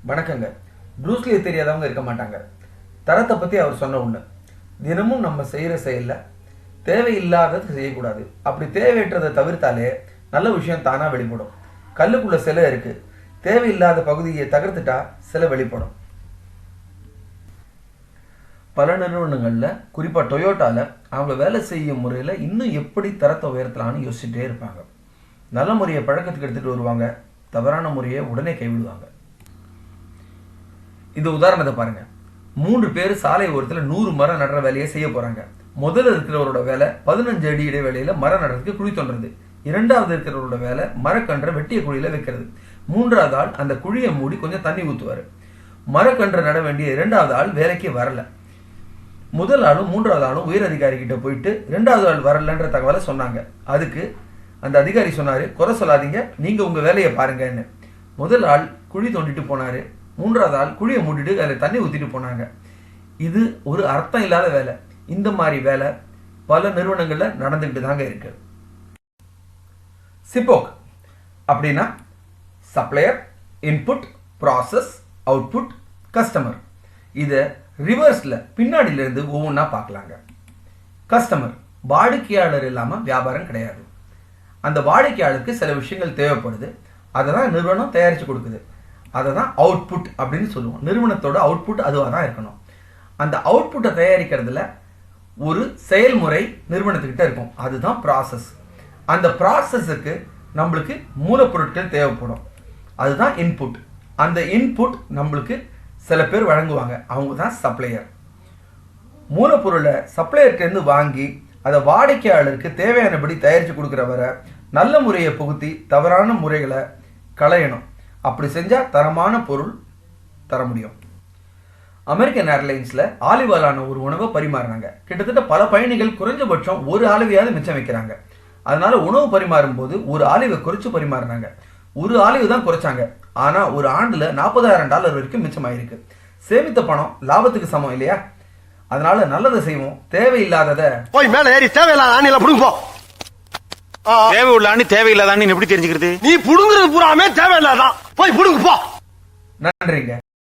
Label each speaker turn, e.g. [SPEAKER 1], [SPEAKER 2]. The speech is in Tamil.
[SPEAKER 1] வணக்கங்க. ப்ரூஸ்லி தெரியாதவங்க இருக்க மாட்டாங்க. தரத்தை பற்றி அவர் சொன்ன ஒன்று, தினமும் நம்ம செய்கிற செயலில் தேவையில்லாதது செய்யக்கூடாது. அப்படி தேவையற்றதை தவிர்த்தாலே நல்ல விஷயம் தானாக வெளிப்படும். கல்லுக்குள்ள சிலை இருக்குது, தேவையில்லாத பகுதியை தகர்த்துட்டா சிலை வெளிப்படும். பல நிறுவனங்களில் குறிப்பாக டொயோட்டாவில் அவங்க வேலை செய்யும் முறையில் இன்னும் எப்படி தரத்தை உயர்த்தலான்னு யோசிச்சுட்டே இருப்பாங்க. நல்ல முறையை பழக்கத்துக்கு எடுத்துகிட்டு வருவாங்க, தவறான முறையை உடனே கைவிடுவாங்க. இந்த உதாரணத்தை பாருங்க. 3 பேர் சாலை ஓரத்தில் 100 மரம் நடுற வேலையை செய்ய போறாங்க. முதல்ல இருக்கிறவரோட வேலை 15 அடி இடைவெளியில மரம் நடுறதுக்கு குழி தோன்றது. இரண்டாவது இருக்கிறவரோட வேலை மரக்கன்றை வெட்டிய குழியில வைக்கிறது. மூன்றாவது ஆள் அந்த குழியை மூடி கொஞ்சம் தண்ணி ஊற்றுவாரு. மரக்கன்றை நட வேண்டிய இரண்டாவது ஆள் வேலைக்கு வரல. முதல் ஆளும் மூன்றாவது ஆளும் உயர் அதிகாரி கிட்ட போயிட்டு இரண்டாவது ஆள் வரலன்ற தகவலை சொன்னாங்க. அதுக்கு அந்த அதிகாரி சொன்னாரு, குறை சொல்லாதீங்க, நீங்க உங்க வேலையை பாருங்கன்னு. முதல் ஆள் குழி தோண்டிட்டு போனாரு, மூன்றாவது ஆள் குழியை மூடிட்டு அதில் தண்ணி ஊற்றிட்டு போனாங்க. இது ஒரு அர்த்தம் இல்லாத வேலை. இந்த மாதிரி வேலை பல நிறுவனங்களில் நடந்துக்கிட்டு தாங்க இருக்கு. சிபோக் அப்படின்னா supplier, input, process, output, customer. இதை ரிவர்ஸில் பின்னாடியிலிருந்து ஒவ்வொன்றா பார்க்கலாங்க. கஸ்டமர் வாடிக்கையாளர் இல்லாமல் வியாபாரம் கிடையாது. அந்த வாடிக்கையாளருக்கு சில விஷயங்கள் தேவைப்படுது, அதை தான் நிறுவனம் தயாரித்து கொடுக்குது. அதை தான் அவுட்புட் அப்படின்னு சொல்லுவோம். நிறுவனத்தோட அவுட்புட் அதுவாக தான் இருக்கணும். அந்த அவுட்புட்டை தயாரிக்கிறதுல ஒரு செயல்முறை நிறுவனத்துக்கிட்ட இருக்கும், அதுதான் ப்ராசஸ். அந்த ப்ராசஸுக்கு நம்மளுக்கு மூலப்பொருட்கள் தேவைப்படும், அதுதான் இன்புட். அந்த இன்புட் நம்மளுக்கு சில பேர் வழங்குவாங்க, அவங்க தான் சப்ளையர். மூலப்பொருளை சப்ளையர்கிட்டேருந்து வாங்கி அதை வாடிக்கையாளருக்கு தேவையானபடி தயாரித்து கொடுக்குற வரை நல்ல முறையை புகுத்தி தவறான முறைகளை களையணும். அப்படி செஞ்சால் தரமான பொருள் தர முடியும். அமெரிக்கன் ஏர்லைன்ஸில் ஆலிவாலான ஒரு உணவை பரிமாறினாங்க. கிட்டத்தட்ட பல பயணிகள் குறைஞ்சபட்சம் ஒரு ஆலிவையாவது மிச்சம் வைக்கிறாங்க. அதனால உணவு பரிமாறும் போது ஒரு ஆலிவை குறைச்சு பரிமாறினாங்க. ஒரு ஆலிவு தான் குறைச்சாங்க, ஆனால் ஒரு ஆண்டில் $40,000 வரைக்கும் மிச்சமாயிருக்கு. சேமித்த பணம் லாபத்துக்கு சமம் இல்லையா? அதனால நல்லதை செய்வோம், தேவையில்லாததை
[SPEAKER 2] போய் மேல ஏறி தேவையில்லாத ஆணில புடுங்க.
[SPEAKER 3] தேவை உள்ள ஆணி தேவையில்லாத எப்படி தெரிஞ்சுக்கிறது?
[SPEAKER 2] நீ புடுங்குறது பூராமே தேவையில்லாதான், போய் புடுங்க போ.
[SPEAKER 1] நன்றிங்க.